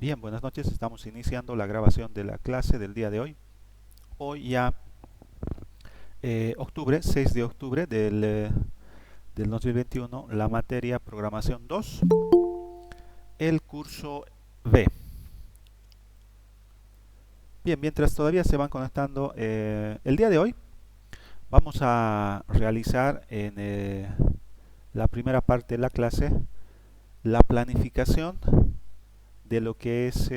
Bien, buenas noches. Estamos iniciando la grabación de la clase del día de hoy. Hoy ya octubre, 6 de octubre del 2021, la materia Programación 2, el curso B. Bien, mientras todavía se van conectando, el día de hoy vamos a realizar en la primera parte de la clase la planificación de lo que es,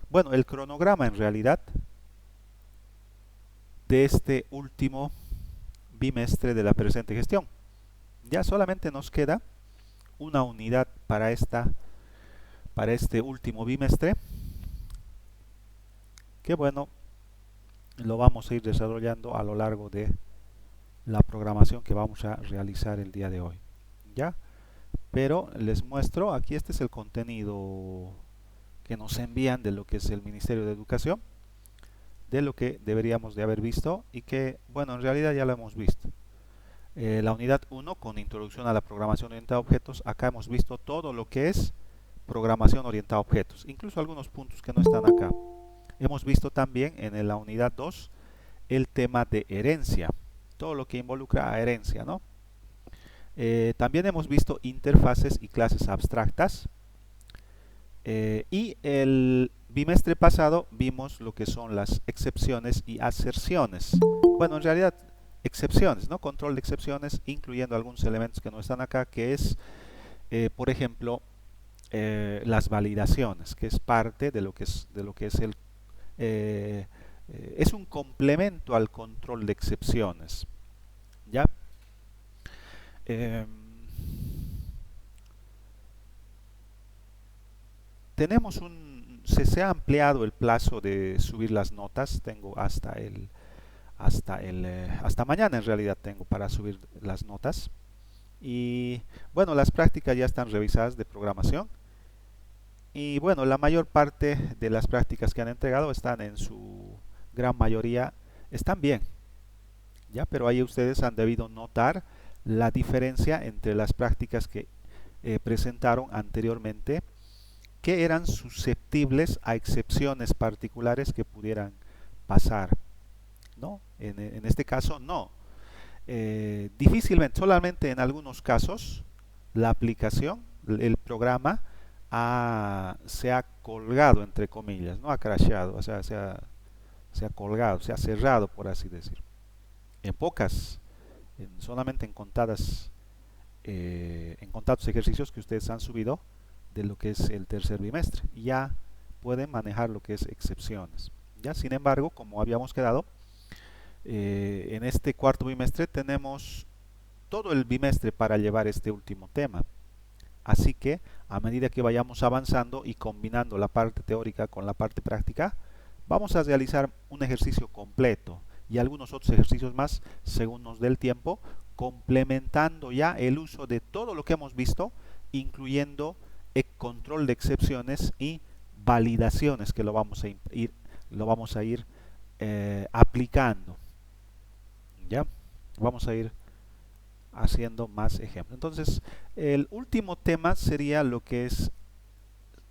bueno, el cronograma en realidad de este último bimestre de la presente gestión. Ya solamente nos queda una unidad para este último bimestre, que bueno, lo vamos a ir desarrollando a lo largo de la programación que vamos a realizar el día de hoy. ¿Ya? Pero les muestro, aquí este es el contenido que nos envían de lo que es el Ministerio de Educación, de lo que deberíamos de haber visto y que, bueno, en realidad ya lo hemos visto. La unidad 1 con introducción a la programación orientada a objetos, acá hemos visto todo lo que es programación orientada a objetos, incluso algunos puntos que no están acá. Hemos visto también en la unidad 2 el tema de herencia, todo lo que involucra a herencia, ¿no? También hemos visto interfaces y clases abstractas. Y el bimestre pasado vimos lo que son las excepciones y aserciones. Bueno, en realidad excepciones, ¿no? Control de excepciones, incluyendo algunos elementos que no están acá, que es, por ejemplo, las validaciones, que es parte de lo que es eh, es un complemento al control de excepciones, ¿ya? Eh, se ha ampliado el plazo de subir las notas, tengo hasta mañana en realidad tengo para subir las notas. Y bueno, las prácticas ya están revisadas de programación. Y bueno, la mayor parte de las prácticas que han entregado están en su gran mayoría, están bien, ¿ya? Pero ahí ustedes han debido notar la diferencia entre las prácticas que presentaron anteriormente, que eran susceptibles a excepciones particulares que pudieran pasar, ¿no? En este caso, no. Difícilmente, solamente en algunos casos, la aplicación, el programa, se ha colgado, entre comillas, no ha crasheado, o sea, se ha colgado, se ha cerrado, por así decir. En pocas, solamente en contados ejercicios que ustedes han subido de lo que es el tercer bimestre, y ya pueden manejar lo que es excepciones. Ya, sin embargo, como habíamos quedado, en este cuarto bimestre tenemos todo el bimestre para llevar este último tema. Así que a medida que vayamos avanzando y combinando la parte teórica con la parte práctica, vamos a realizar un ejercicio completo y algunos otros ejercicios más según nos dé el tiempo, complementando ya el uso de todo lo que hemos visto, incluyendo el control de excepciones y validaciones que lo vamos a ir aplicando. ¿Ya? Vamos a ir haciendo más ejemplos. Entonces, el último tema sería lo que es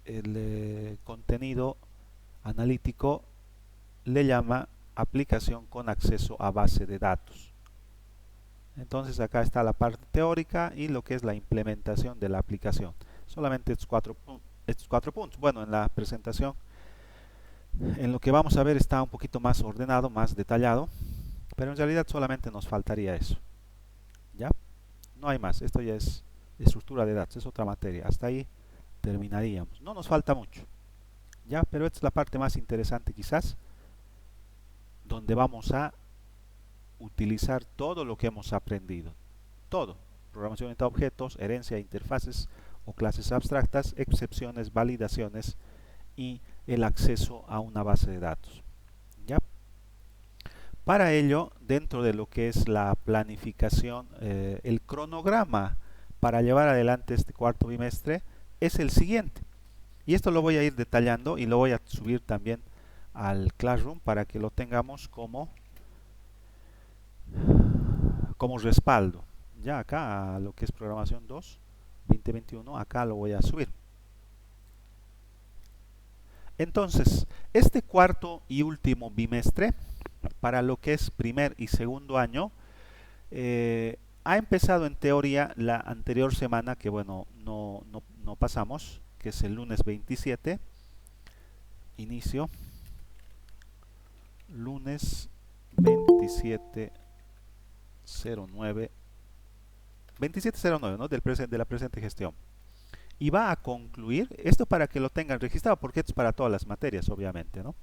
el contenido analítico, le llama aplicación con acceso a base de datos. Entonces acá está la parte teórica y lo que es la implementación de la aplicación. Solamente estos cuatro puntos. Bueno, en la presentación, en lo que vamos a ver está un poquito más ordenado, más detallado, pero en realidad solamente nos faltaría eso. ¿Ya? No hay más, esto ya es estructura de datos, es otra materia. Hasta ahí terminaríamos. No nos falta mucho, ¿ya? Pero esta es la parte más interesante quizás, donde vamos a utilizar todo lo que hemos aprendido. Todo. Programación orientada a objetos, herencia, interfaces o clases abstractas, excepciones, validaciones y el acceso a una base de datos. ¿Ya? Para ello, dentro de lo que es la planificación, el cronograma para llevar adelante este cuarto bimestre es el siguiente. Y esto lo voy a ir detallando y lo voy a subir también al Classroom para que lo tengamos como respaldo. Ya acá a lo que es programación 2 2021, acá lo voy a subir. Entonces, este cuarto y último bimestre, para lo que es primer y segundo año, ha empezado en teoría la anterior semana, que bueno, no pasamos, que es el lunes 27, inicio, lunes 2709, 2709, ¿no? De la presente gestión. Y va a concluir, esto para que lo tengan registrado, porque esto es para todas las materias, obviamente, ¿no?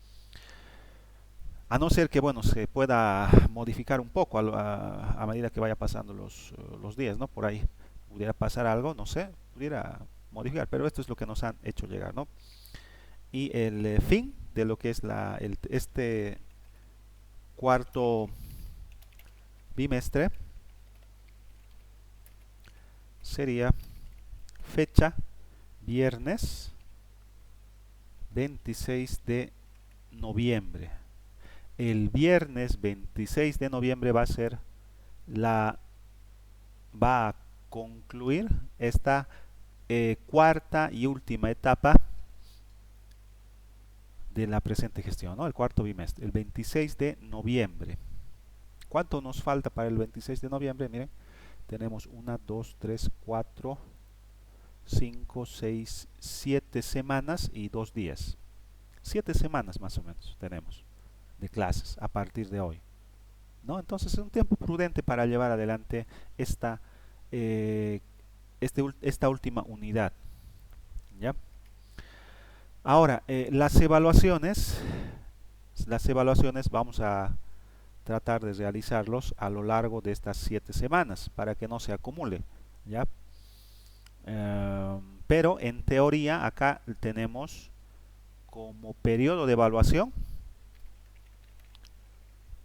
A no ser que, bueno, se pueda modificar un poco a medida que vaya pasando los días, ¿no? Por ahí pudiera pasar algo, no sé, pudiera modificar, pero esto es lo que nos han hecho llegar, ¿no? Y el fin de lo que es este cuarto bimestre sería fecha viernes 26 de noviembre. El viernes 26 de noviembre va a concluir esta cuarta y última etapa de la presente gestión, ¿no? El cuarto bimestre, el 26 de noviembre. ¿Cuánto nos falta para el 26 de noviembre? Miren, tenemos 1, 2, 3, 4, 5, 6, 7 semanas y 2 días. 7 semanas más o menos tenemos de clases a partir de hoy, ¿no? Entonces es un tiempo prudente para llevar adelante eh, esta última unidad, ¿ya? Ahora, las evaluaciones vamos a tratar de realizarlos a lo largo de estas 7 semanas para que no se acumule, ¿ya? Pero en teoría acá tenemos como periodo de evaluación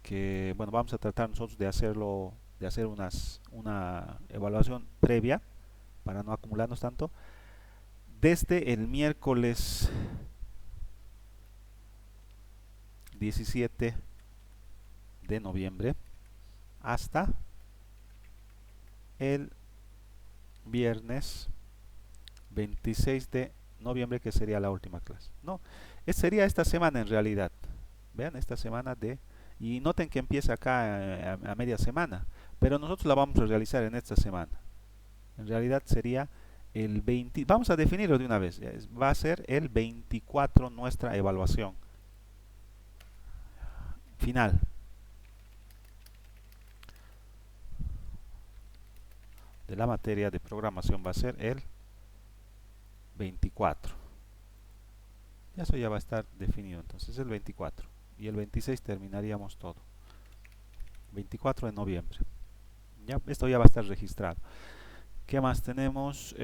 que, bueno, vamos a tratar nosotros de hacer una evaluación previa para no acumularnos tanto, desde el miércoles 17 de noviembre hasta el viernes 26 de noviembre, que sería la última clase. No, sería esta semana en realidad. Vean, esta semana y noten que empieza acá a media semana, pero nosotros la vamos a realizar en esta semana. En realidad sería el 20, vamos a definirlo de una vez, va a ser el 24 nuestra evaluación final. De la materia de programación va a ser el 24. Eso ya va a estar definido, entonces el 24. Y el 26 terminaríamos todo. 24 de noviembre. Ya, esto ya va a estar registrado. ¿Qué más tenemos?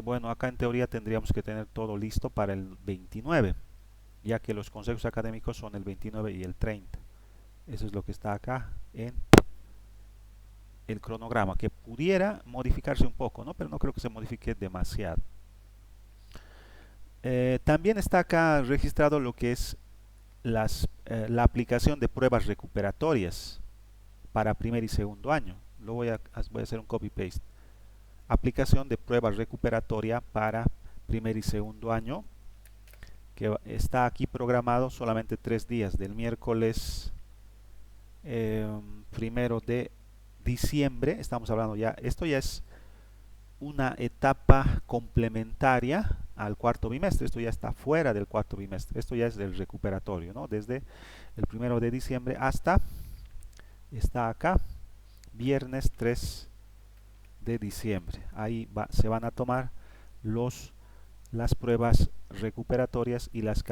Bueno, acá en teoría tendríamos que tener todo listo para el 29, ya que los consejos académicos son el 29 y el 30. Eso es lo que está acá en el cronograma, que pudiera modificarse un poco, ¿no? Pero no creo que se modifique demasiado. También está acá registrado lo que es la aplicación de pruebas recuperatorias para primer y segundo año. Voy a hacer un copy-paste. Aplicación de pruebas recuperatoria para primer y segundo año, que está aquí programado solamente 3 días, del miércoles 1 de diciembre. Estamos hablando ya, esto ya es una etapa complementaria al cuarto bimestre. Esto ya está fuera del cuarto bimestre. Esto ya es del recuperatorio, ¿no? Desde el 1 de diciembre hasta, está acá, viernes 3 de diciembre. Ahí se van a tomar las pruebas recuperatorias y las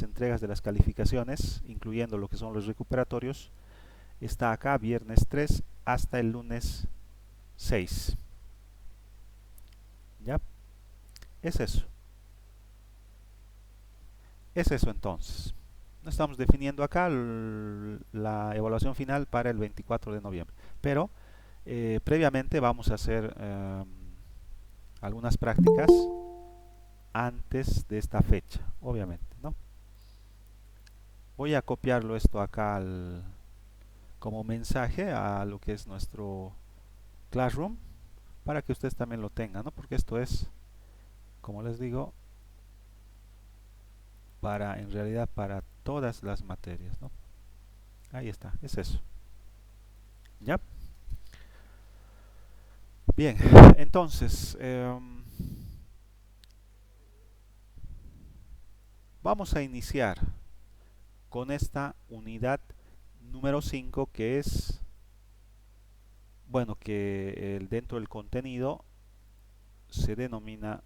entregas de las calificaciones, incluyendo lo que son los recuperatorios. Está acá, viernes 3 hasta el lunes 6. ¿Ya? Es eso. Es eso entonces. Estamos definiendo acá la evaluación final para el 24 de noviembre. Pero previamente vamos a hacer algunas prácticas antes de esta fecha, obviamente, ¿no? Voy a copiarlo esto acá como mensaje a lo que es nuestro Classroom, para que ustedes también lo tengan, ¿no? Porque esto es, como les digo, para, en realidad, para todas las materias, ¿no? Ahí está, es eso. ¿Ya? Bien, entonces, vamos a iniciar con esta unidad número 5 que es, bueno, que dentro del contenido se denomina,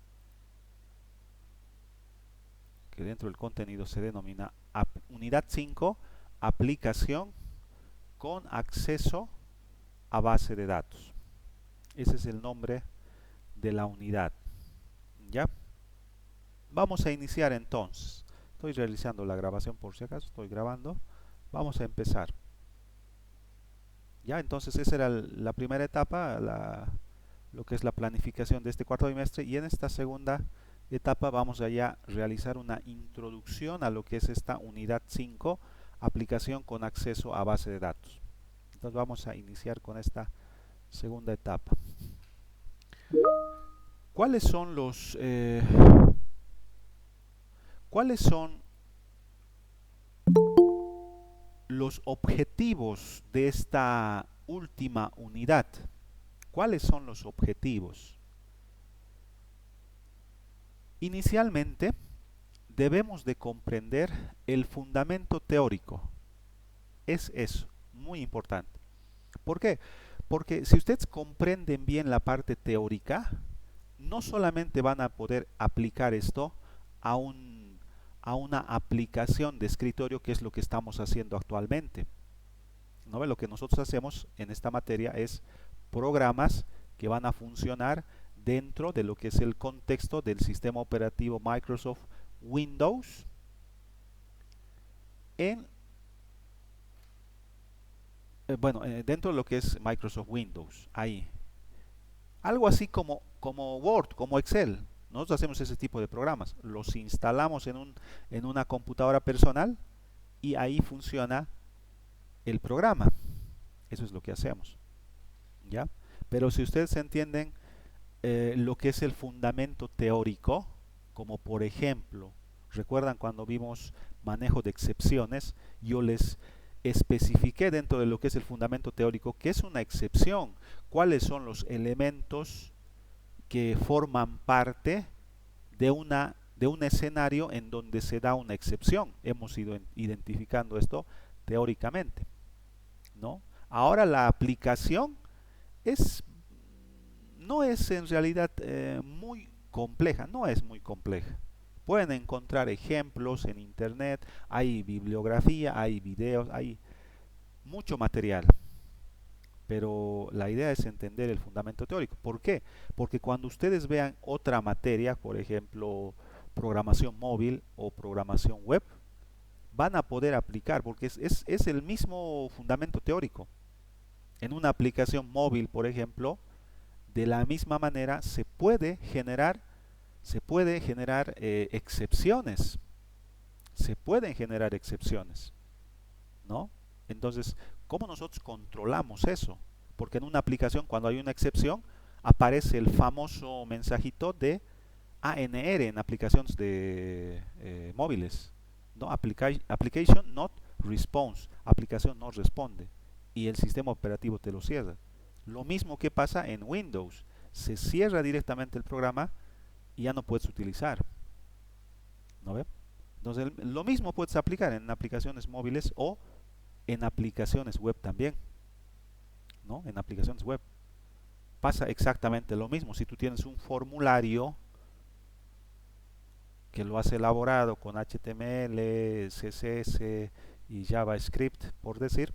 unidad 5, aplicación con acceso a base de datos. Ese es el nombre de la unidad. ¿Ya? Vamos a iniciar entonces. Estoy realizando la grabación por si acaso, estoy grabando. Vamos a empezar. Ya, entonces esa era la primera etapa, lo que es la planificación de este cuarto trimestre, y en esta segunda etapa vamos a ya realizar una introducción a lo que es esta unidad 5, aplicación con acceso a base de datos. Entonces vamos a iniciar con esta segunda etapa. ¿Cuáles son los objetivos de esta última unidad? ¿Cuáles son los objetivos? Inicialmente, debemos de comprender el fundamento teórico. Es eso, muy importante. ¿Por qué? Porque si ustedes comprenden bien la parte teórica, no solamente van a poder aplicar esto a una aplicación de escritorio, que es lo que estamos haciendo actualmente. ¿No? Lo que nosotros hacemos en esta materia es programas que van a funcionar dentro de lo que es el contexto del sistema operativo Microsoft Windows dentro de lo que es Microsoft Windows, ahí. Algo así como Word, como Excel. Nosotros hacemos ese tipo de programas. Los instalamos en una computadora personal y ahí funciona el programa. Eso es lo que hacemos. ¿Ya? Pero si ustedes entienden lo que es el fundamento teórico, como por ejemplo, recuerdan cuando vimos manejo de excepciones, yo les especifiqué dentro de lo que es el fundamento teórico qué es una excepción, cuáles son los elementos que forman parte de un escenario en donde se da una excepción. Hemos ido identificando esto teóricamente, ¿no? Ahora la aplicación es no es en realidad muy compleja, no es muy compleja. Pueden encontrar ejemplos en internet, hay bibliografía, hay videos, hay mucho material. Pero la idea es entender el fundamento teórico. ¿Por qué? Porque cuando ustedes vean otra materia, por ejemplo, programación móvil o programación web, van a poder aplicar, porque es el mismo fundamento teórico. En una aplicación móvil, por ejemplo, de la misma manera se puede generar excepciones. Se pueden generar excepciones, ¿no? Entonces, ¿cómo nosotros controlamos eso? Porque en una aplicación, cuando hay una excepción, aparece el famoso mensajito de ANR en aplicaciones de móviles, ¿no? Application not response, aplicación no responde, y el sistema operativo te lo cierra. Lo mismo que pasa en Windows, se cierra directamente el programa y ya no puedes utilizar, ¿no ve? Entonces, lo mismo puedes aplicar en aplicaciones móviles o en aplicaciones web también, ¿no? En aplicaciones web pasa exactamente lo mismo. Si tú tienes un formulario que lo has elaborado con HTML, CSS y JavaScript, por decir,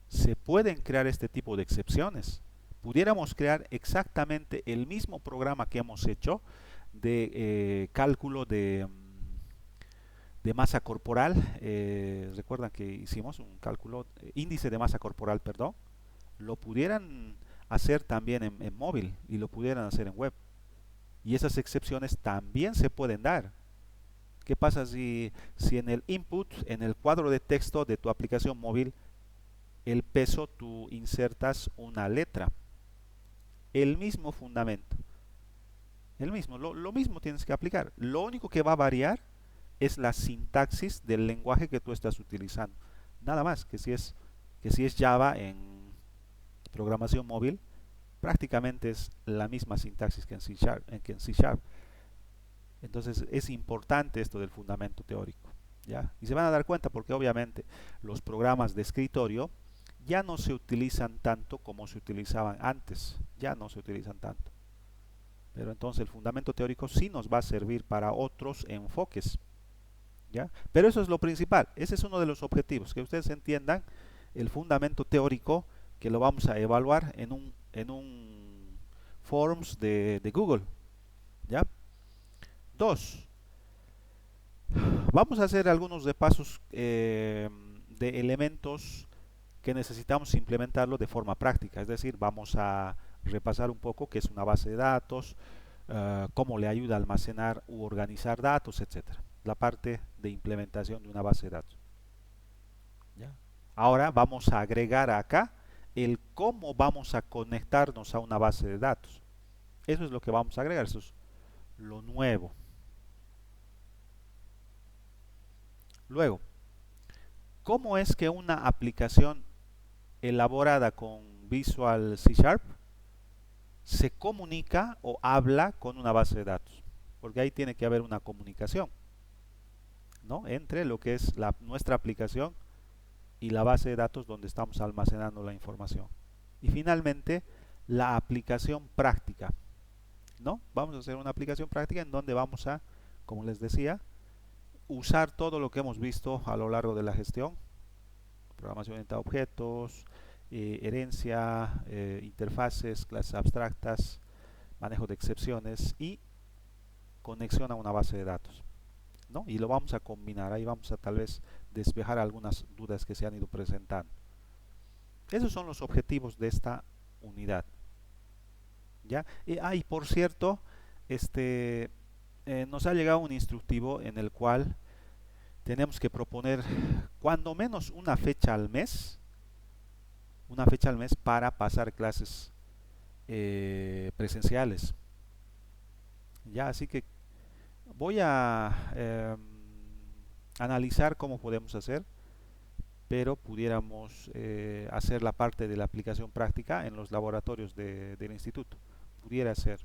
se pueden crear este tipo de excepciones. Pudiéramos crear exactamente el mismo programa que hemos hecho de cálculo de masa corporal. Recuerdan que hicimos un cálculo, índice de masa corporal, perdón. Lo pudieran hacer también en móvil y lo pudieran hacer en web. Y esas excepciones también se pueden dar. ¿Qué pasa si en el input, en el cuadro de texto de tu aplicación móvil, el peso tú insertas una letra? El mismo fundamento. Lo mismo tienes que aplicar. Lo único que va a variar es la sintaxis del lenguaje que tú estás utilizando. Nada más, que si es Java en programación móvil, prácticamente es la misma sintaxis que en C Sharp. Entonces es importante esto del fundamento teórico. ¿Ya? Y se van a dar cuenta porque obviamente los programas de escritorio ya no se utilizan tanto como se utilizaban antes. Ya no se utilizan tanto. Pero entonces el fundamento teórico sí nos va a servir para otros enfoques. ¿Ya? Pero eso es lo principal. Ese es uno de los objetivos. Que ustedes entiendan el fundamento teórico que lo vamos a evaluar en un forms de Google. ¿Ya? Dos, vamos a hacer algunos repasos de elementos que necesitamos implementarlo de forma práctica. Es decir, vamos a repasar un poco qué es una base de datos, cómo le ayuda a almacenar u organizar datos, etcétera. La parte de implementación de una base de datos. ¿Ya? Ahora vamos a agregar acá el cómo vamos a conectarnos a una base de datos. Eso es lo que vamos a agregar, eso es lo nuevo. Luego, ¿cómo es que una aplicación elaborada con Visual C Sharp se comunica o habla con una base de datos? Porque ahí tiene que haber una comunicación, ¿no? Entre lo que es nuestra aplicación y la base de datos donde estamos almacenando la información. Y finalmente, la aplicación práctica, ¿no? Vamos a hacer una aplicación práctica en donde vamos a, como les decía, usar todo lo que hemos visto a lo largo de la gestión: programación orientada a objetos, herencia, interfaces, clases abstractas, manejo de excepciones y conexión a una base de datos, ¿no? Y lo vamos a combinar, ahí vamos a tal vez despejar algunas dudas que se han ido presentando. Esos son los objetivos de esta unidad. ¿Ya? Y por cierto, nos ha llegado un instructivo en el cual tenemos que proponer cuando menos una fecha al mes para pasar clases presenciales. Ya, así que voy a analizar cómo podemos hacer, pero pudiéramos hacer la parte de la aplicación práctica en los laboratorios del instituto. Pudiera ser.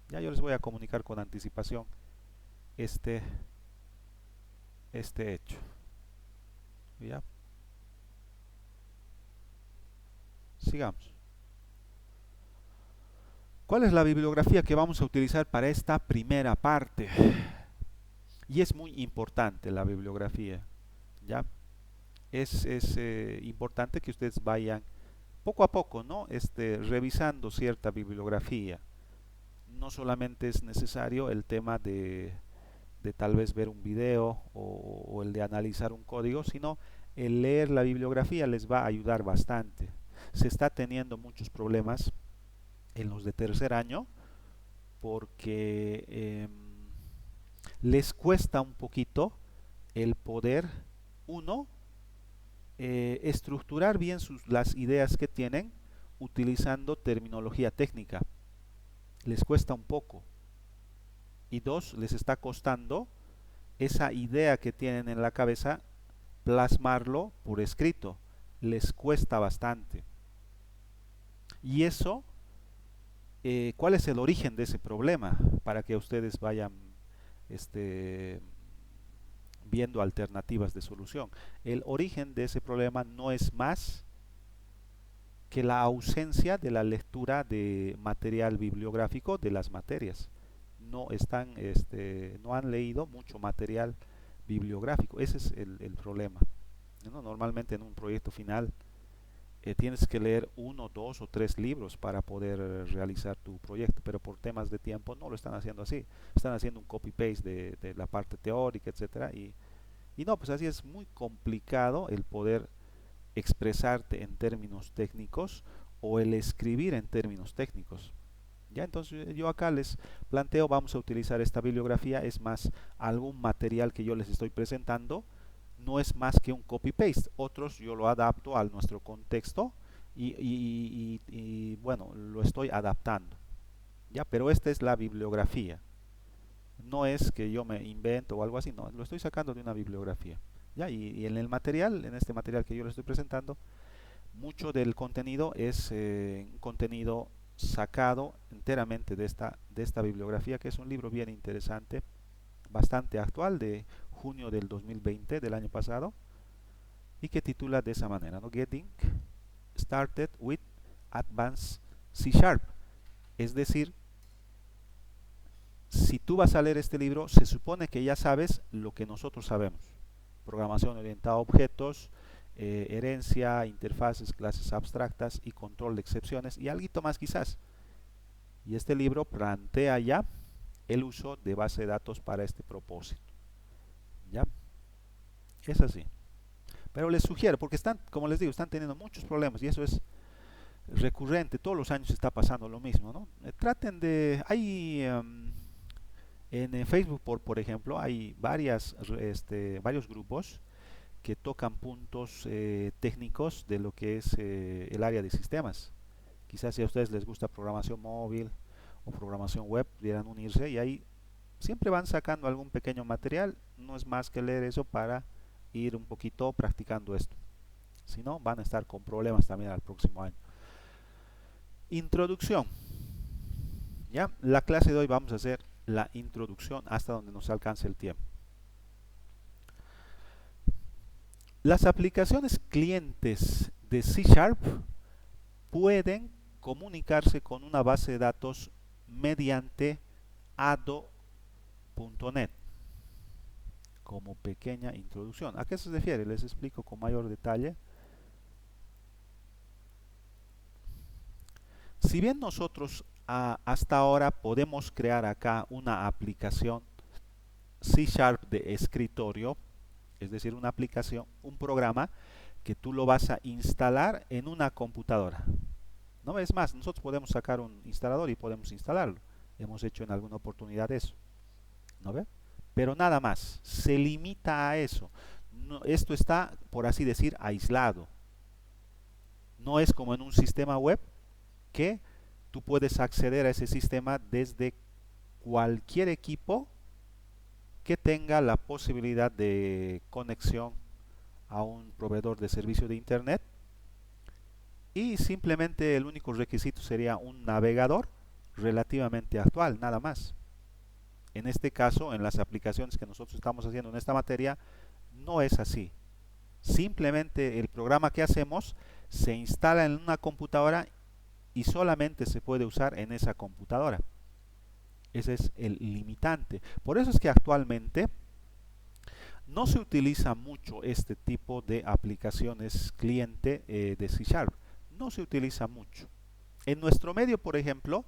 Ya yo les voy a comunicar con anticipación este, este hecho. ¿Ya? Sigamos. ¿Cuál es la bibliografía que vamos a utilizar para esta primera parte? Y es muy importante la bibliografía. ¿Ya? Es importante que ustedes vayan poco a poco, ¿no? Revisando cierta bibliografía. No solamente es necesario el tema de tal vez ver un video o el de analizar un código, sino el leer la bibliografía les va a ayudar bastante. Se está teniendo muchos problemas en los de tercer año porque les cuesta un poquito el poder, uno, estructurar bien las ideas que tienen utilizando terminología técnica. Les cuesta un poco. Y dos, les está costando esa idea que tienen en la cabeza plasmarlo por escrito. Les cuesta bastante. Y eso, ¿cuál es el origen de ese problema? Para que ustedes vayan este, viendo alternativas de solución. El origen de ese problema no es más que la ausencia de la lectura de material bibliográfico de las materias. No han leído mucho material bibliográfico. Ese es el problema, ¿no? Normalmente en un proyecto final tienes que leer uno, dos o tres libros para poder realizar tu proyecto, pero por temas de tiempo no lo están haciendo así. Están haciendo un copy-paste de la parte teórica, etcétera, y no, pues así es muy complicado el poder expresarte en términos técnicos o el escribir en términos técnicos. Ya, entonces yo acá les planteo, vamos a utilizar esta bibliografía, es más algún material que yo les estoy presentando, no es más que un copy-paste. Otros yo lo adapto a nuestro contexto y bueno, lo estoy adaptando. Ya, pero esta es la bibliografía. No es que yo me invento o algo así, no, lo estoy sacando de una bibliografía. ¿Ya? Y en el material, en este material que yo les estoy presentando, mucho del contenido es un contenido sacado enteramente de esta bibliografía, que es un libro bien interesante, bastante actual, de junio del 2020, del año pasado, y que titula de esa manera, ¿no? Getting Started with Advanced C Sharp. Es decir, si tú vas a leer este libro, se supone que ya sabes lo que nosotros sabemos. Programación orientada a objetos, herencia, interfaces, clases abstractas y control de excepciones y algo más quizás. Y este libro plantea ya el uso de base de datos para este propósito. ¿Ya? Es así. Pero les sugiero, porque están, como les digo, están teniendo muchos problemas y eso es recurrente, todos los años está pasando lo mismo, ¿no? Traten de, hay en Facebook, por ejemplo, hay varios grupos que tocan puntos técnicos de lo que es el área de sistemas. Quizás si a ustedes les gusta programación móvil o programación web, pudieran unirse y ahí siempre van sacando algún pequeño material. No es más que leer eso para ir un poquito practicando esto. Si no, van a estar con problemas también al próximo año. Introducción. Ya, la clase de hoy vamos a hacer la introducción hasta donde nos alcance el tiempo. Las aplicaciones clientes de C Sharp pueden comunicarse con una base de datos mediante ado.net. Como pequeña introducción. ¿A qué se refiere? Les explico con mayor detalle. Si bien nosotros hasta ahora podemos crear acá una aplicación C Sharp de escritorio, es decir, una aplicación, un programa que tú lo vas a instalar en una computadora. No es más, nosotros podemos sacar un instalador y podemos instalarlo. Hemos hecho en alguna oportunidad eso. ¿No ve? Pero nada más, se limita a eso. No, esto está, por así decir, aislado. No es como en un sistema web que tú puedes acceder a ese sistema desde cualquier equipo que tenga la posibilidad de conexión a un proveedor de servicio de internet y simplemente el único requisito sería un navegador relativamente actual, nada más. En este caso, en las aplicaciones que nosotros estamos haciendo en esta materia, no es así. Simplemente el programa que hacemos se instala en una computadora y solamente se puede usar en esa computadora. Ese es el limitante. Por eso es que actualmente no se utiliza mucho este tipo de aplicaciones cliente de C Sharp. No se utiliza mucho. En nuestro medio, por ejemplo,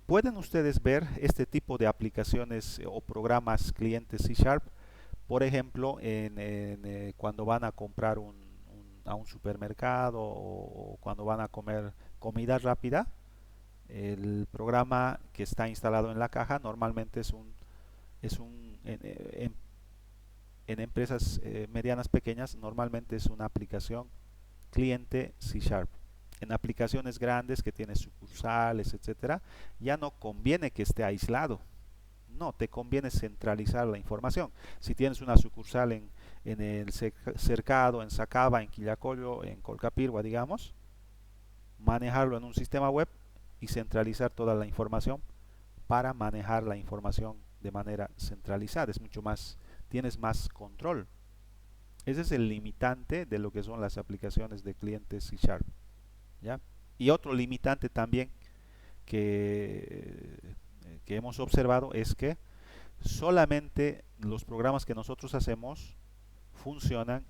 pueden ustedes ver este tipo de aplicaciones o programas clientes C Sharp, por ejemplo, cuando van a comprar a un supermercado o cuando van a comer comida rápida. El programa que está instalado en la caja normalmente es un en empresas medianas pequeñas normalmente es una aplicación cliente C Sharp. En aplicaciones grandes que tienen sucursales, etcétera, ya no conviene que esté aislado. No, te conviene centralizar la información. Si tienes una sucursal en el Cercado, en Sacaba, en Quillacollo, en Colcapirgua, digamos, manejarlo en un sistema web y centralizar toda la información para manejar la información de manera centralizada. Es mucho más, tienes más control. Ese es el limitante de lo que son las aplicaciones de clientes C Sharp. ¿Ya? Y otro limitante también que, que hemos observado es que solamente los programas que nosotros hacemos funcionan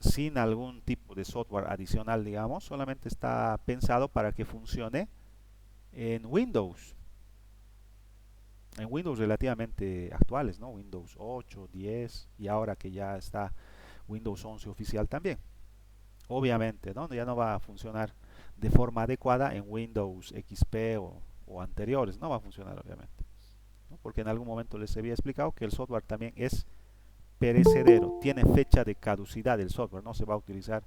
sin algún tipo de software adicional, digamos, solamente está pensado para que funcione en Windows relativamente actuales, ¿no? Windows 8, 10 y ahora que ya está Windows 11 oficial también. Obviamente, ¿no? Ya no va a funcionar de forma adecuada en Windows XP o anteriores, no va a funcionar obviamente, ¿no? Porque en algún momento les había explicado que el software también es perecedero, tiene fecha de caducidad el software, no se va a utilizar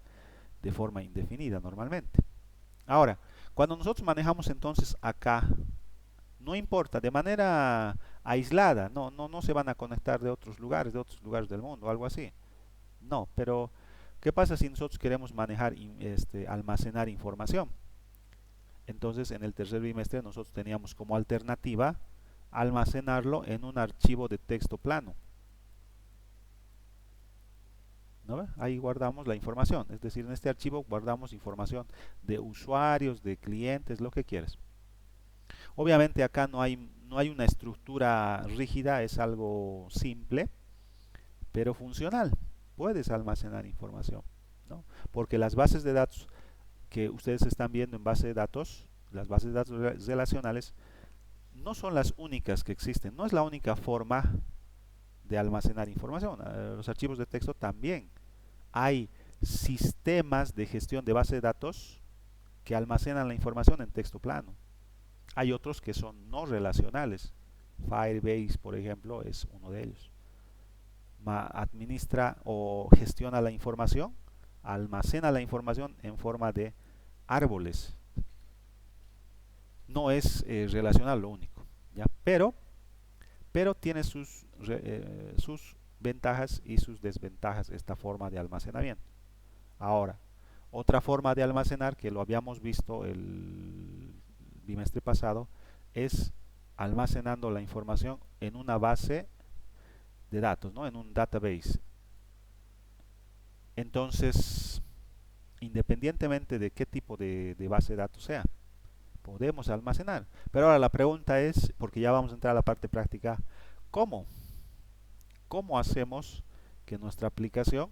de forma indefinida normalmente. Ahora, cuando nosotros manejamos entonces acá no importa, de manera aislada, no se van a conectar de otros lugares del mundo, algo así. No, pero ¿qué pasa si nosotros queremos manejar, almacenar información? Entonces, en el tercer bimestre nosotros teníamos como alternativa almacenarlo en un archivo de texto plano. ¿No ve? Ahí guardamos la información, es decir, en este archivo guardamos información de usuarios, de clientes, lo que quieras. Obviamente acá no hay una estructura rígida, es algo simple, pero funcional. Puedes almacenar información, ¿no? Porque las bases de datos que ustedes están viendo en base de datos, las bases de datos relacionales, no son las únicas que existen, no es la única forma de almacenar información. Los archivos de texto también. Hay sistemas de gestión de base de datos que almacenan la información en texto plano. Hay otros que son no relacionales. Firebase, por ejemplo, es uno de ellos. Administra o gestiona la información, almacena la información en forma de árboles. No es relacional lo único, ¿ya? Pero tiene sus ventajas y sus desventajas esta forma de almacenamiento. Ahora, otra forma de almacenar que lo habíamos visto el bimestre pasado es almacenando la información en una base de datos, ¿no? En un database. Entonces, independientemente de qué tipo de base de datos sea, podemos almacenar. Pero ahora la pregunta es, porque ya vamos a entrar a la parte práctica, ¿cómo? ¿Cómo hacemos que nuestra aplicación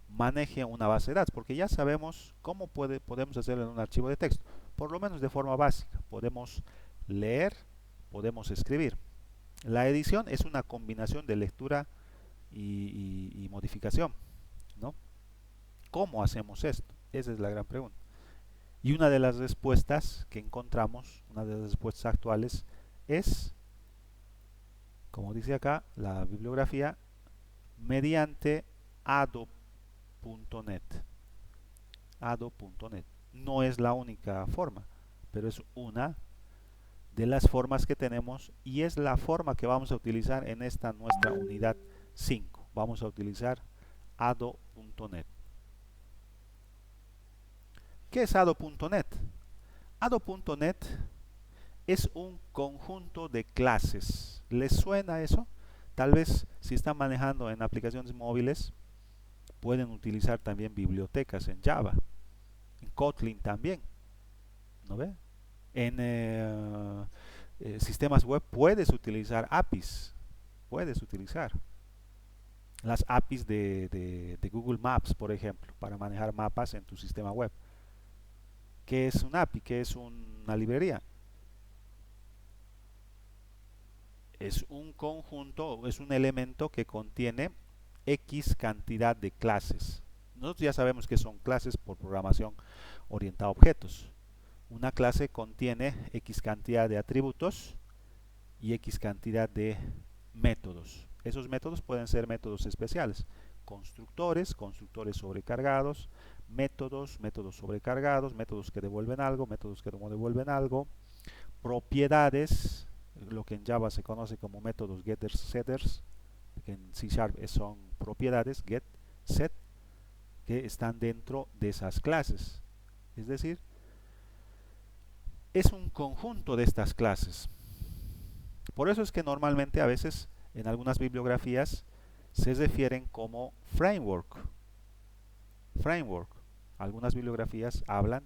maneje una base de datos? Porque ya sabemos cómo podemos hacerlo en un archivo de texto, por lo menos de forma básica. Podemos leer, podemos escribir. La edición es una combinación de lectura y modificación, ¿no? ¿Cómo hacemos esto? Esa es la gran pregunta. Y una de las respuestas que encontramos, una de las respuestas actuales, es, como dice acá, la bibliografía, mediante ado.net. Ado.net. No es la única forma, pero es una de las formas que tenemos y es la forma que vamos a utilizar en esta nuestra unidad 5. Vamos a utilizar ado.net. ¿Qué es ado.net? Ado.net es un conjunto de clases. ¿Les suena eso? Tal vez si están manejando en aplicaciones móviles, pueden utilizar también bibliotecas en Java, en Kotlin también, ¿no ve? En sistemas web puedes utilizar APIs, puedes utilizar las APIs de Google Maps, por ejemplo, para manejar mapas en tu sistema web. ¿Qué es un API? ¿Qué es una librería? Es un conjunto, es un elemento que contiene X cantidad de clases. Nosotros ya sabemos que son clases por programación orientada a objetos. Una clase contiene X cantidad de atributos y X cantidad de métodos. Esos métodos pueden ser métodos especiales. Constructores, constructores sobrecargados, métodos, métodos sobrecargados, métodos que devuelven algo, métodos que no devuelven algo, propiedades, lo que en Java se conoce como métodos getters, setters, que en C# son propiedades, get, set, que están dentro de esas clases. Es decir, es un conjunto de estas clases. Por eso es que normalmente a veces en algunas bibliografías se refieren como framework. Framework. Algunas bibliografías hablan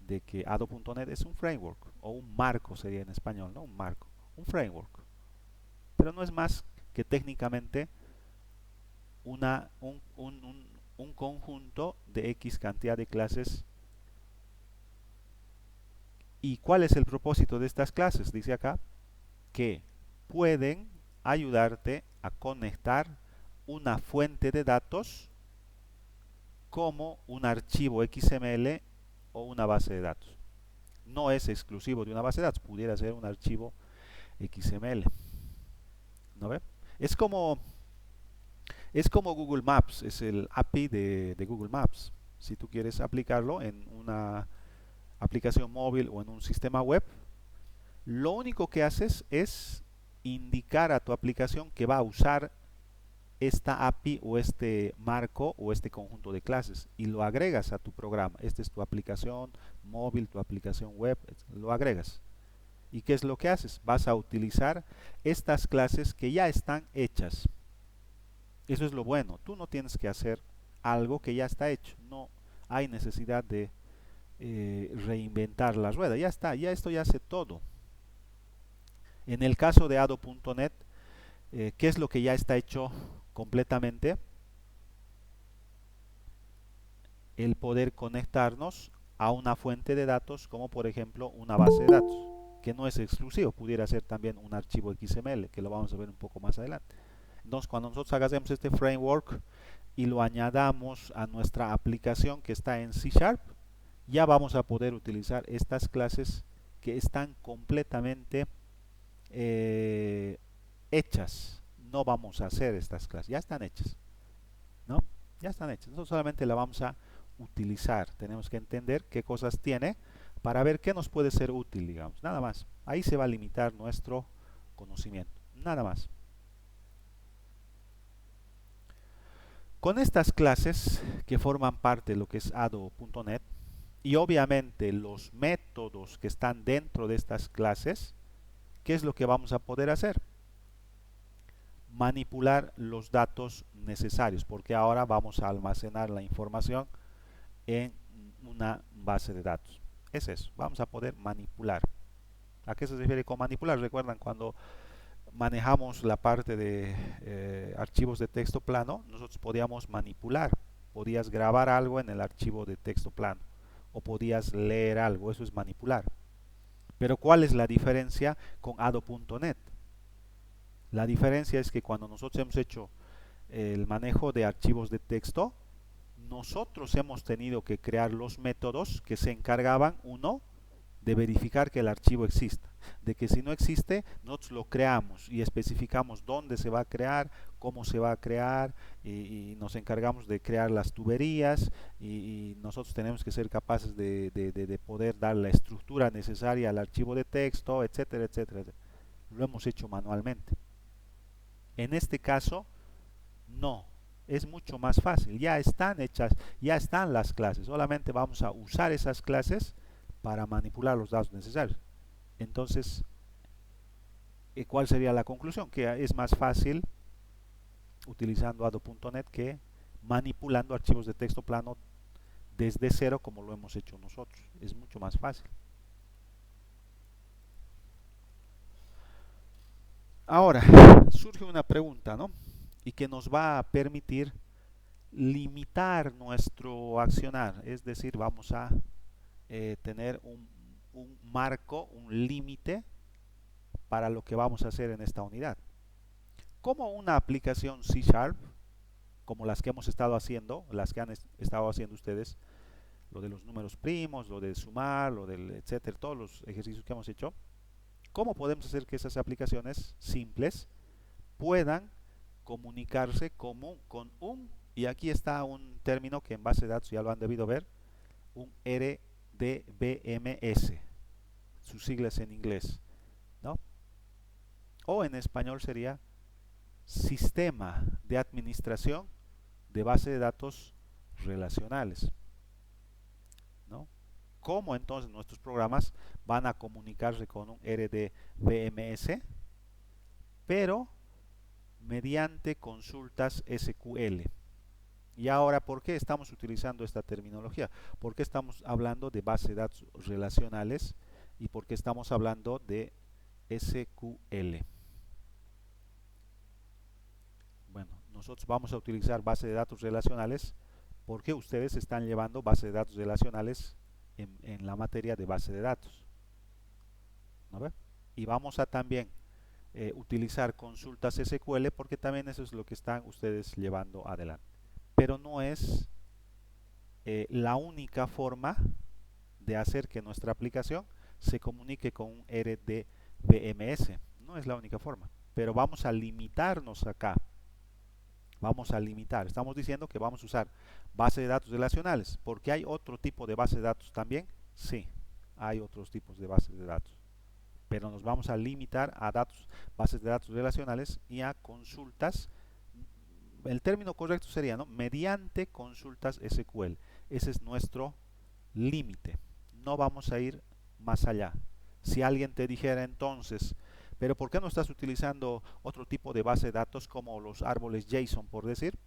de que ado.net es un framework o un marco sería en español, ¿no? Un marco, un framework. Pero no es más que técnicamente un conjunto de X cantidad de clases. ¿Y cuál es el propósito de estas clases? Dice acá que pueden ayudarte a conectar una fuente de datos como un archivo XML o una base de datos. No es exclusivo de una base de datos, pudiera ser un archivo XML. ¿No ve? Es como Google Maps, es el API de Google Maps. Si tú quieres aplicarlo en una aplicación móvil o en un sistema web, Lo único que haces es indicar a tu aplicación que va a usar esta API o este marco o este conjunto de clases y lo agregas a tu programa. Esta es tu aplicación móvil, tu aplicación web, lo agregas. ¿Y qué es lo que haces? Vas a utilizar estas clases que ya están hechas. Eso es lo bueno. Tú no tienes que hacer algo que ya está hecho. No hay necesidad de reinventar la rueda. Ya está, ya esto ya hace todo. En el caso de Ado.net, ¿qué es lo que ya está hecho completamente? El poder conectarnos a una fuente de datos como por ejemplo una base de datos, que no es exclusivo, pudiera ser también un archivo XML, que lo vamos a ver un poco más adelante. Entonces cuando nosotros hagamos este framework y lo añadamos a nuestra aplicación que está en C#, ya vamos a poder utilizar estas clases que están completamente hechas. No vamos a hacer estas clases, ya están hechas, ¿no? Ya están hechas. Nosotros solamente la vamos a utilizar. Tenemos que entender qué cosas tiene para ver qué nos puede ser útil, digamos. Nada más. Ahí se va a limitar nuestro conocimiento. Nada más. Con estas clases que forman parte de lo que es Ado.net y obviamente los métodos que están dentro de estas clases, ¿qué es lo que vamos a poder hacer? Manipular los datos necesarios, porque ahora vamos a almacenar la información en una base de datos. Es eso, vamos a poder manipular. ¿A qué se refiere con manipular? Recuerdan cuando manejamos la parte de archivos de texto plano, nosotros podíamos manipular, podías grabar algo en el archivo de texto plano o podías leer algo, eso es manipular. Pero ¿cuál es la diferencia con Ado.net? La diferencia es que cuando nosotros hemos hecho el manejo de archivos de texto, nosotros hemos tenido que crear los métodos que se encargaban, uno, de verificar que el archivo exista, de que si no existe, nosotros lo creamos y especificamos dónde se va a crear, cómo se va a crear y nos encargamos de crear las tuberías y nosotros tenemos que ser capaces de poder dar la estructura necesaria al archivo de texto, etcétera, etcétera. Lo hemos hecho manualmente. En este caso, no, es mucho más fácil, ya están hechas, ya están las clases, solamente vamos a usar esas clases para manipular los datos necesarios. Entonces, ¿cuál sería la conclusión? Que es más fácil utilizando Ado.net que manipulando archivos de texto plano desde cero como lo hemos hecho nosotros. Es mucho más fácil. Ahora, surge una pregunta, ¿no? Y que nos va a permitir limitar nuestro accionar, es decir, vamos a tener un marco, un límite para lo que vamos a hacer en esta unidad. Como una aplicación C#, como las que hemos estado haciendo, las que han estado haciendo ustedes, lo de los números primos, lo de sumar, lo del etcétera, todos los ejercicios que hemos hecho, ¿cómo podemos hacer que esas aplicaciones simples puedan comunicarse con un, y aquí está un término que en base de datos ya lo han debido ver, un RDBMS, sus siglas en inglés, ¿no? O en español sería Sistema de Administración de Base de Datos Relacionales, ¿no? ¿Cómo entonces nuestros programas van a comunicarse con un RDBMS? Pero mediante consultas SQL. Y ahora, ¿por qué estamos utilizando esta terminología? ¿Por qué estamos hablando de base de datos relacionales? ¿Y por qué estamos hablando de SQL? Bueno, nosotros vamos a utilizar base de datos relacionales porque ustedes están llevando base de datos relacionales en la materia de base de datos, ¿no ve? Y vamos a también utilizar consultas SQL porque también eso es lo que están ustedes llevando adelante. Pero no es la única forma de hacer que nuestra aplicación se comunique con un RDBMS. No es la única forma, pero vamos a limitarnos acá. Vamos a limitar. Estamos diciendo que vamos a usar base de datos relacionales. ¿Porque hay otro tipo de base de datos también? Sí, hay otros tipos de bases de datos. pero nos vamos a limitar a datos, bases de datos relacionales y a consultas. El término correcto sería, ¿no?, mediante consultas SQL. Ese es nuestro límite. No vamos a ir más allá. Si alguien te dijera entonces, pero ¿por qué no estás utilizando otro tipo de base de datos como los árboles JSON, por decir?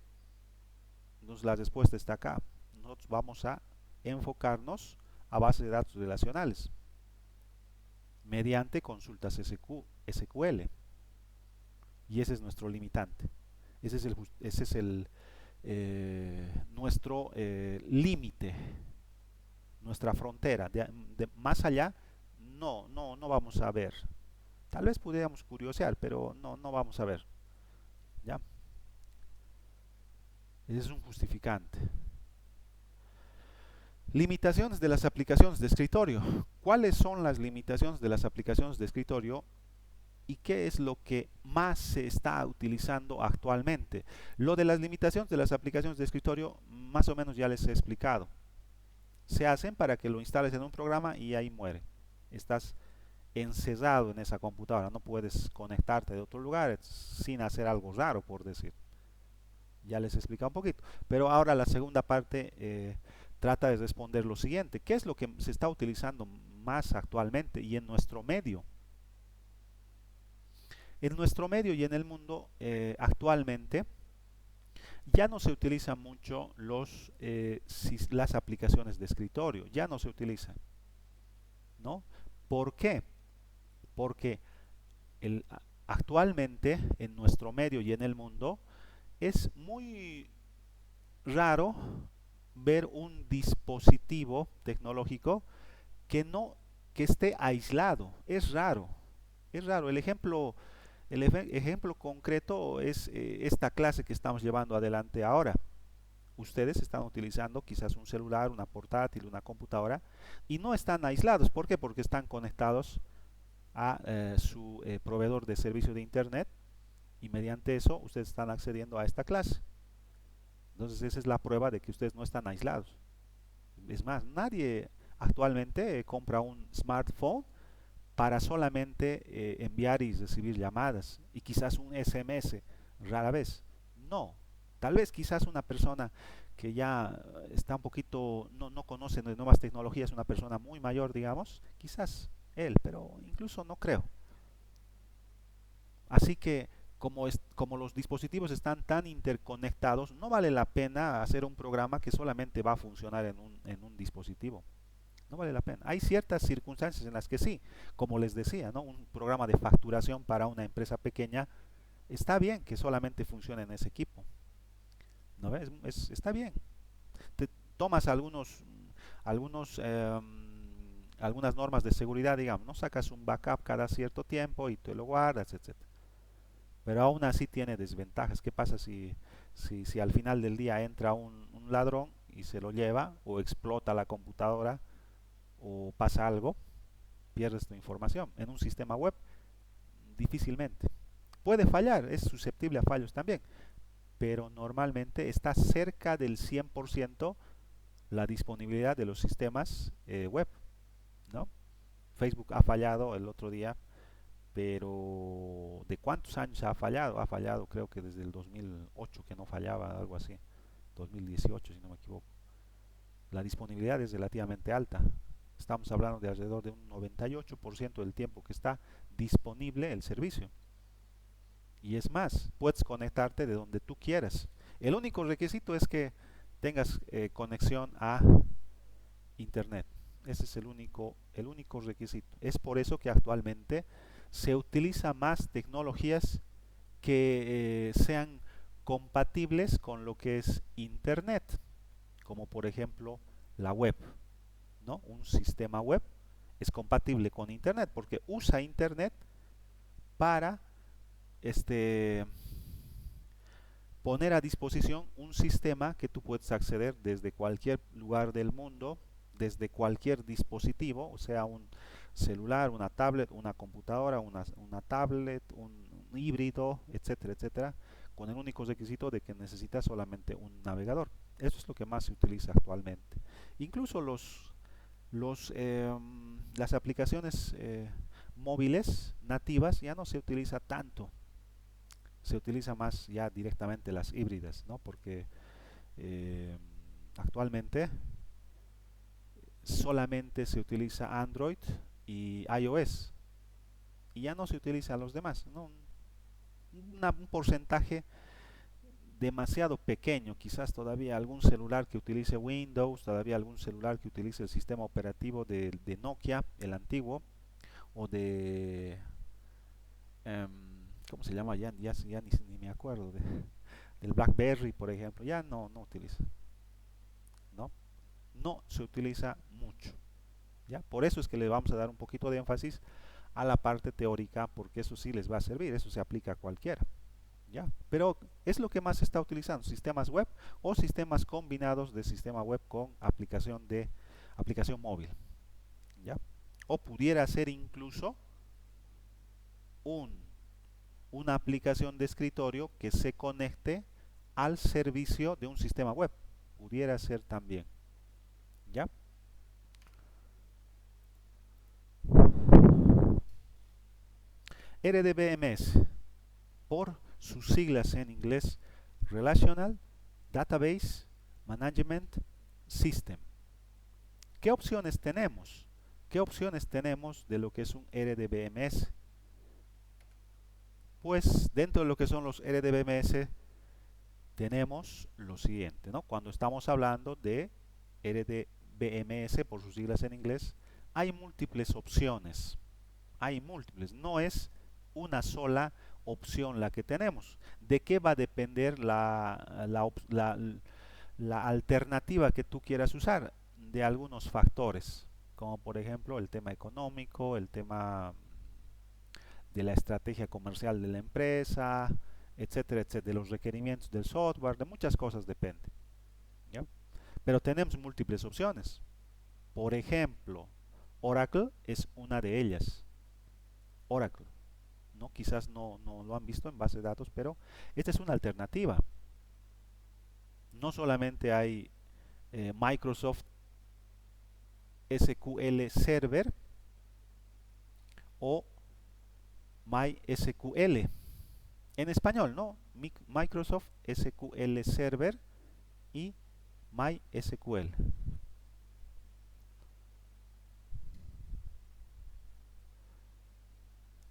Entonces la respuesta está acá. Nosotros vamos a enfocarnos a bases de datos relacionales mediante consultas SQL. Y ese es nuestro limitante. Ese es nuestro límite, nuestra frontera. Más allá no vamos a ver. Tal vez pudiéramos curiosear, pero no vamos a ver. ¿Ya? Ese es un justificante. Limitaciones de las aplicaciones de escritorio. ¿Cuáles son las limitaciones de las aplicaciones de escritorio y qué es lo que más se está utilizando actualmente? Lo de las limitaciones de las aplicaciones de escritorio más o menos ya les he explicado. Se hacen para que lo instales en un programa y ahí muere. Estás encerrado en esa computadora, no puedes conectarte de otro lugar sin hacer algo raro, por decir. Ya les he explicado un poquito. Pero ahora la segunda parte trata de responder lo siguiente. ¿Qué es lo que se está utilizando más actualmente y en nuestro medio? En nuestro medio y en el mundo actualmente ya no se utilizan mucho las aplicaciones de escritorio. Ya no se utilizan, ¿no? ¿Por qué? Porque actualmente en nuestro medio y en el mundo es muy raro ver un dispositivo tecnológico que esté aislado. Es raro. Es raro. El ejemplo concreto es esta clase que estamos llevando adelante ahora. Ustedes están utilizando quizás un celular, una portátil, una computadora y no están aislados. ¿Por qué? Porque están conectados a su proveedor de servicio de internet y mediante eso ustedes están accediendo a esta clase. Entonces esa es la prueba de que ustedes no están aislados. Es más, nadie actualmente compra un smartphone para solamente enviar y recibir llamadas y quizás un SMS rara vez. No, tal vez quizás una persona que ya está un poquito, no conoce de nuevas tecnologías, una persona muy mayor, digamos, quizás él, pero incluso no creo. Así que como los dispositivos están tan interconectados, no vale la pena hacer un programa que solamente va a funcionar en un dispositivo. No vale la pena. Hay ciertas circunstancias en las que sí, como les decía, ¿no? Un programa de facturación para una empresa pequeña está bien que solamente funcione en ese equipo. ¿No ves? Está bien. Te tomas algunas normas de seguridad, digamos, no sacas un backup cada cierto tiempo y te lo guardas, etcétera. Pero aún así tiene desventajas. ¿Qué pasa si al final del día entra un ladrón y se lo lleva o explota la computadora o pasa algo? Pierdes tu información. En un sistema web, difícilmente. Puede fallar, es susceptible a fallos también, pero normalmente está cerca del 100% la disponibilidad de los sistemas web, ¿no? Facebook ha fallado el otro día, pero ¿de cuántos años ha fallado? Ha fallado creo que desde el 2008 que no fallaba, algo así, 2018 si no me equivoco. La disponibilidad es relativamente alta. Estamos hablando de alrededor de un 98% del tiempo que está disponible el servicio. Y es más, puedes conectarte de donde tú quieras. El único requisito es que tengas conexión a internet. Ese es el único requisito. Es por eso que actualmente se utiliza más tecnologías que sean compatibles con lo que es internet, como por ejemplo la web, ¿no? Un sistema web es compatible con internet porque usa internet para este poner a disposición un sistema que tú puedes acceder desde cualquier lugar del mundo, desde cualquier dispositivo, o sea, un celular, una tablet, una computadora, una tablet, un híbrido, etcétera, etcétera, con el único requisito de que necesitas solamente un navegador. Eso es lo que más se utiliza actualmente. Incluso las aplicaciones móviles nativas ya no se utiliza tanto. Se utiliza más ya directamente las híbridas, ¿no? Porque eh, actualmente solamente se utiliza Android y iOS y ya no se utiliza a los demás, ¿no? Un porcentaje demasiado pequeño, quizás todavía algún celular que utilice Windows, todavía algún celular que utilice el sistema operativo de Nokia, el antiguo, o de ¿cómo se llama? Ya ni me acuerdo del BlackBerry, por ejemplo, ya no utiliza, ¿no? No se utiliza mucho, ¿ya? Por eso es que le vamos a dar un poquito de énfasis a la parte teórica, porque eso sí les va a servir, eso se aplica a cualquiera, ¿ya? Pero es lo que más se está utilizando, sistemas web o sistemas combinados de sistema web con aplicación móvil, ¿ya? O pudiera ser incluso un, una aplicación de escritorio que se conecte al servicio de un sistema web, pudiera ser también, ¿ya? RDBMS, por sus siglas en inglés, Relational Database Management System. ¿Qué opciones tenemos? ¿Qué opciones tenemos de lo que es un RDBMS? Pues dentro de lo que son los RDBMS tenemos lo siguiente, ¿no? Cuando estamos hablando de RDBMS, por sus siglas en inglés, hay múltiples opciones. Hay múltiples, no es una sola opción la que tenemos. ¿De qué va a depender la alternativa que tú quieras usar? De algunos factores, como por ejemplo el tema económico, el tema de la estrategia comercial de la empresa, etcétera, etcétera, de los requerimientos del software, de muchas cosas depende, ¿ya? Pero tenemos múltiples opciones. Por ejemplo, Oracle es una de ellas. Oracle, ¿no? Quizás no lo han visto en base de datos, pero esta es una alternativa. No solamente hay Microsoft SQL Server o MySQL en español, ¿no? Microsoft SQL Server y MySQL.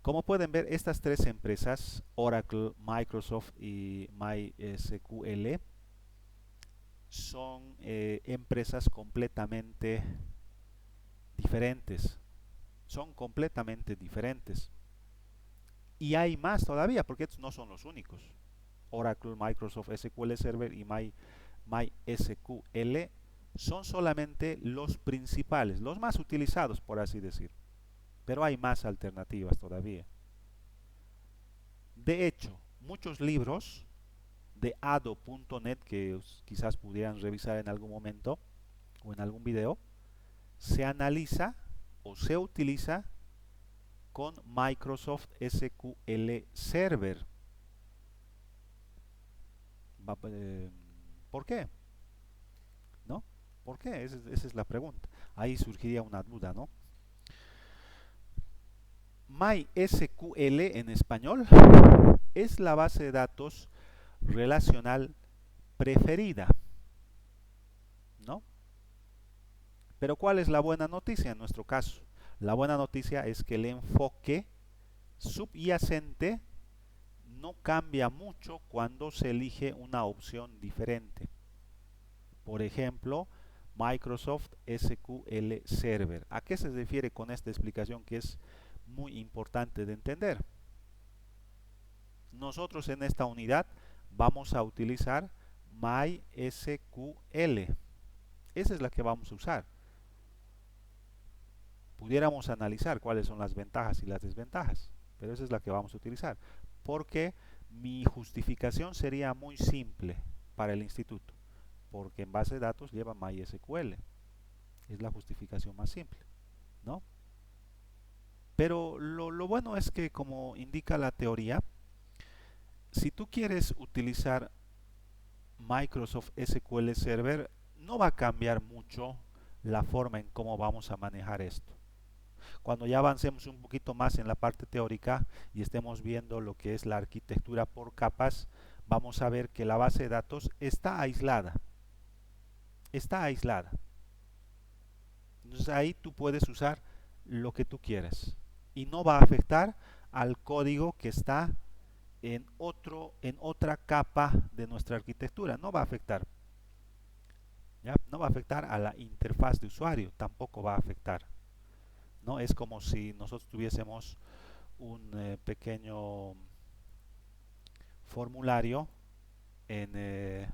Como pueden ver, estas tres empresas, Oracle, Microsoft y MySQL, son empresas completamente diferentes. Son completamente diferentes. Y hay más todavía, porque estos no son los únicos. Oracle, Microsoft SQL Server y MySQL son solamente los principales, los más utilizados, por así decir. Pero hay más alternativas todavía. De hecho, muchos libros de ado.net que quizás pudieran revisar en algún momento o en algún video, se analiza o se utiliza con Microsoft SQL Server. ¿Por qué? ¿No? ¿Por qué? Esa es la pregunta. Ahí surgiría una duda, ¿no? MySQL en español es la base de datos relacional preferida, ¿no? Pero ¿cuál es la buena noticia en nuestro caso? La buena noticia es que el enfoque subyacente no cambia mucho cuando se elige una opción diferente. Por ejemplo, Microsoft SQL Server. ¿A qué se refiere con esta explicación que es muy importante de entender? Nosotros en esta unidad vamos a utilizar MySQL. Esa es la que vamos a usar. Pudiéramos analizar cuáles son las ventajas y las desventajas, pero esa es la que vamos a utilizar, porque mi justificación sería muy simple para el instituto, porque en base de datos lleva MySQL, es la justificación más simple, ¿no? Pero lo bueno es que, como indica la teoría, si tú quieres utilizar Microsoft SQL Server, no va a cambiar mucho la forma en cómo vamos a manejar esto. Cuando ya avancemos un poquito más en la parte teórica y estemos viendo lo que es la arquitectura por capas, vamos a ver que la base de datos está aislada. Está aislada. Entonces ahí tú puedes usar lo que tú quieras y no va a afectar al código que está en otra capa de nuestra arquitectura. No va a afectar. ¿Ya? No va a afectar a la interfaz de usuario, tampoco va a afectar. ¿No? Es como si nosotros tuviésemos un pequeño formulario en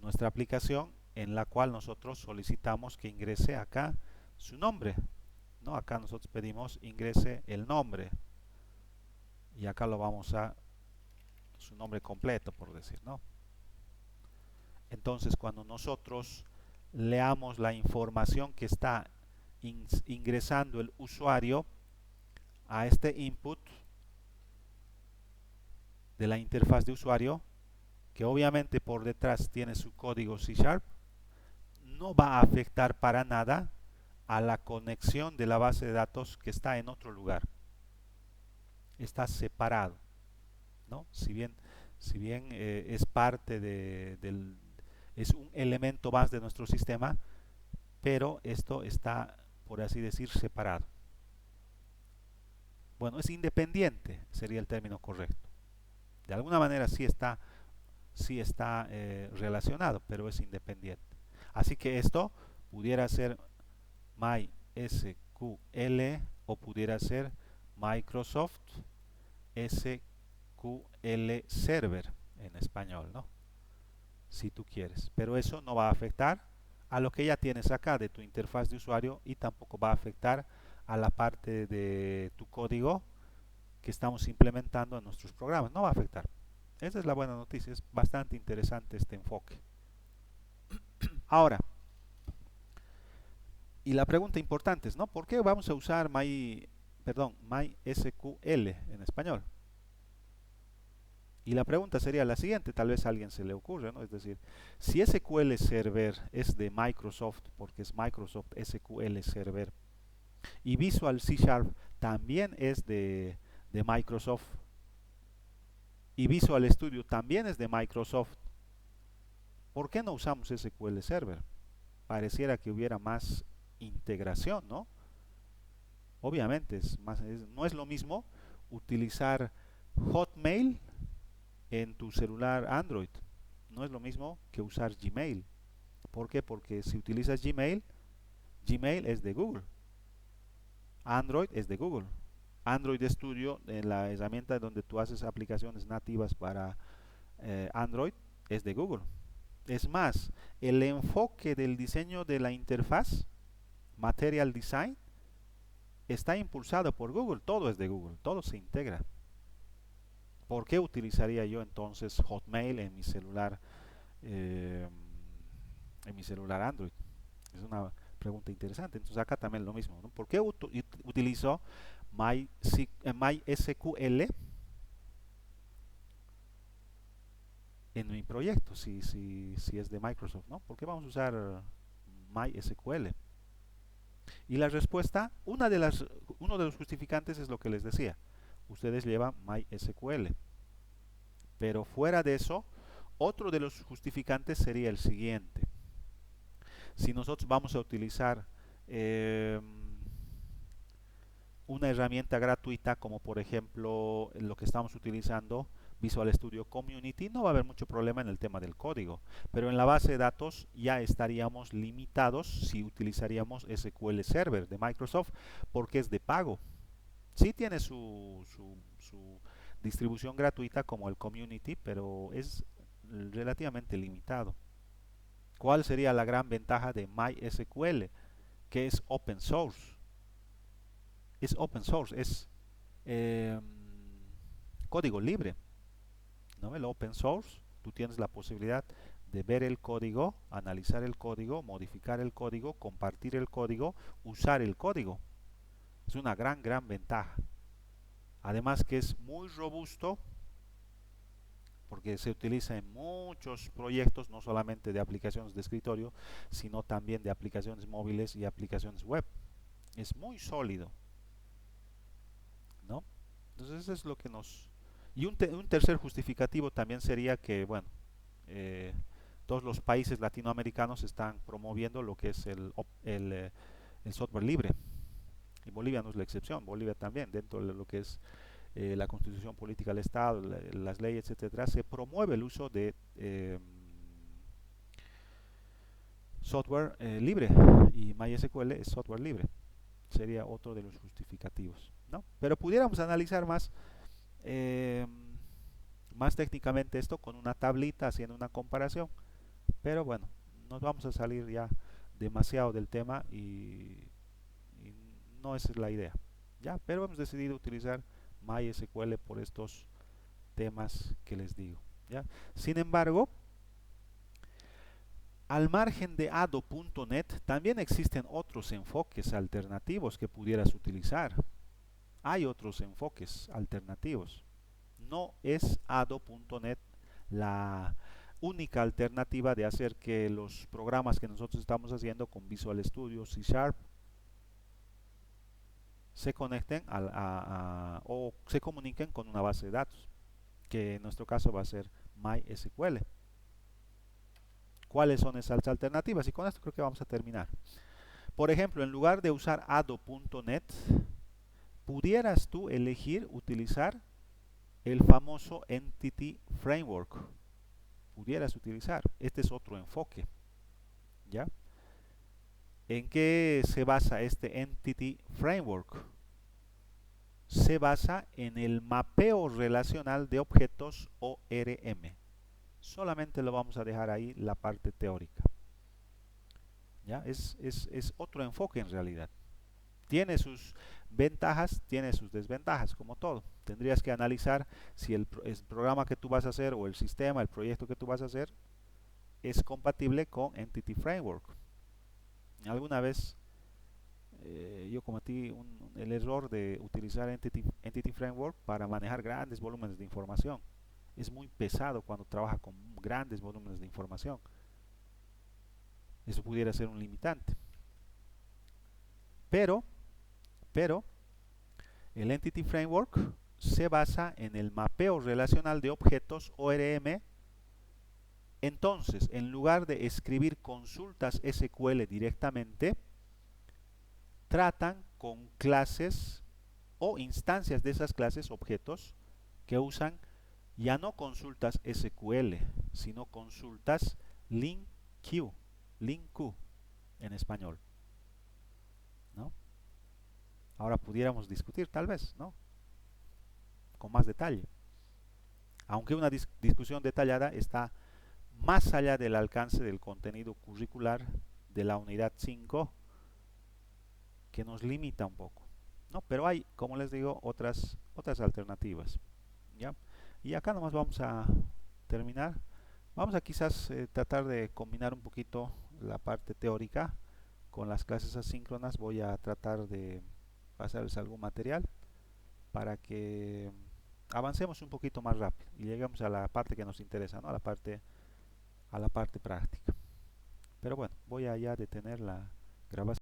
nuestra aplicación en la cual nosotros solicitamos que ingrese acá su nombre. ¿No? Acá nosotros pedimos ingrese el nombre y acá lo vamos a su nombre completo, por decir, ¿no? Entonces cuando nosotros leamos la información que está ingresando el usuario a este input de la interfaz de usuario, que obviamente por detrás tiene su código C#, no va a afectar para nada a la conexión de la base de datos que está en otro lugar. Está separado, ¿no? Si bien es parte es un elemento más de nuestro sistema, pero esto está, por así decir, separado. Bueno, es independiente, sería el término correcto. De alguna manera sí está relacionado, pero es independiente. Así que esto pudiera ser MySQL o pudiera ser Microsoft SQL Server en español, ¿no? Si tú quieres. Pero eso no va a afectar a lo que ya tienes acá de tu interfaz de usuario y tampoco va a afectar a la parte de tu código que estamos implementando en nuestros programas. No va a afectar. Esa es la buena noticia. Es bastante interesante este enfoque. Ahora, y la pregunta importante es, ¿no? ¿Por qué vamos a usar MySQL en español? Y la pregunta sería la siguiente, tal vez a alguien se le ocurre, ¿no? Es decir, si SQL Server es de Microsoft, porque es Microsoft SQL Server, y Visual C# también es de Microsoft, y Visual Studio también es de Microsoft, ¿por qué no usamos SQL Server? Pareciera que hubiera más integración, ¿no? Obviamente no es lo mismo utilizar Hotmail en tu celular Android. No es lo mismo que usar Gmail. ¿Por qué? Porque si utilizas Gmail, Gmail es de Google. Android es de Google. Android Studio, en la herramienta donde tú haces aplicaciones nativas para Android, es de Google. Es más, el enfoque del diseño de la interfaz, Material Design, está impulsado por Google. Todo es de Google, todo se integra. ¿Por qué utilizaría yo entonces Hotmail eh, en mi celular Android? Es una pregunta interesante. Entonces acá también lo mismo, ¿no? ¿Por qué utilizo MySQL en mi proyecto si es de Microsoft, ¿no? ¿Por qué vamos a usar MySQL? Y la respuesta, uno de los justificantes es lo que les decía. Ustedes llevan MySQL. Pero fuera de eso, otro de los justificantes sería el siguiente. Si nosotros vamos a utilizar una herramienta gratuita como por ejemplo lo que estamos utilizando, Visual Studio Community, no va a haber mucho problema en el tema del código, pero en la base de datos ya estaríamos limitados si utilizaríamos SQL Server de Microsoft porque es de pago. Sí tiene su distribución gratuita como el Community, pero es relativamente limitado. ¿Cuál sería la gran ventaja de MySQL? Que es open source. Es open source, es eh, código libre. ¿No? El open source, tú tienes la posibilidad de ver el código, analizar el código, modificar el código, compartir el código, usar el código. Es una gran ventaja. Además que es muy robusto porque se utiliza en muchos proyectos, no solamente de aplicaciones de escritorio, sino también de aplicaciones móviles y aplicaciones web. es muy sólido, ¿no? Entonces eso es lo que nos... Y un tercer justificativo también sería que, bueno, eh, todos los países latinoamericanos están promoviendo lo que es el software libre. Y Bolivia no es la excepción, Bolivia también, dentro de lo que es la constitución política del Estado, las leyes, etcétera, se promueve el uso de software libre, y MySQL es software libre. Sería otro de los justificativos, ¿no? Pero pudiéramos analizar eh, más técnicamente esto con una tablita haciendo una comparación, pero bueno, nos vamos a salir ya demasiado del tema y no es la idea, ¿ya? Pero hemos decidido utilizar MySQL por estos temas que les digo, ¿ya? Sin embargo, al margen de Ado.net también existen otros enfoques alternativos que pudieras utilizar. Hay otros enfoques alternativos. No es Ado.net la única alternativa de hacer que los programas que nosotros estamos haciendo con Visual Studio, C Sharp, se conecten o se comuniquen con una base de datos, que en nuestro caso va a ser MySQL. ¿Cuáles son esas alternativas? Y con esto creo que vamos a terminar. Por ejemplo, en lugar de usar Ado.net, pudieras tú elegir utilizar el famoso Entity Framework. Pudieras utilizar. Este es otro enfoque, ¿ya? ¿En qué se basa este Entity Framework? Se basa en el mapeo relacional de objetos ORM. Solamente lo vamos a dejar ahí la parte teórica. ¿Ya? Es otro enfoque en realidad. Tiene sus ventajas, tiene sus desventajas, como todo. Tendrías que analizar si el programa que tú vas a hacer o el sistema, el proyecto que tú vas a hacer es compatible con Entity Framework. Alguna vez yo cometí el error de utilizar Entity Framework para manejar grandes volúmenes de información. Es muy pesado cuando trabaja con grandes volúmenes de información. Eso pudiera ser un limitante. Pero, pero, el Entity Framework se basa en el mapeo relacional de objetos ORM. Entonces, en lugar de escribir consultas SQL directamente, tratan con clases o instancias de esas clases, objetos, que usan ya no consultas SQL, sino consultas LINQ, LINQ en español, ¿no? Ahora pudiéramos discutir tal vez, ¿no? Con más detalle. Aunque una discusión detallada está más allá del alcance del contenido curricular de la unidad 5, que nos limita un poco, ¿no? Pero hay, como les digo, otras alternativas, ¿ya? Y acá nomás vamos a terminar. Vamos a quizás tratar de combinar un poquito la parte teórica con las clases asíncronas. Voy a tratar de pasarles algún material para que avancemos un poquito más rápido y lleguemos a la parte que nos interesa, ¿no? A la parte práctica. Pero bueno, voy a ya detener la grabación.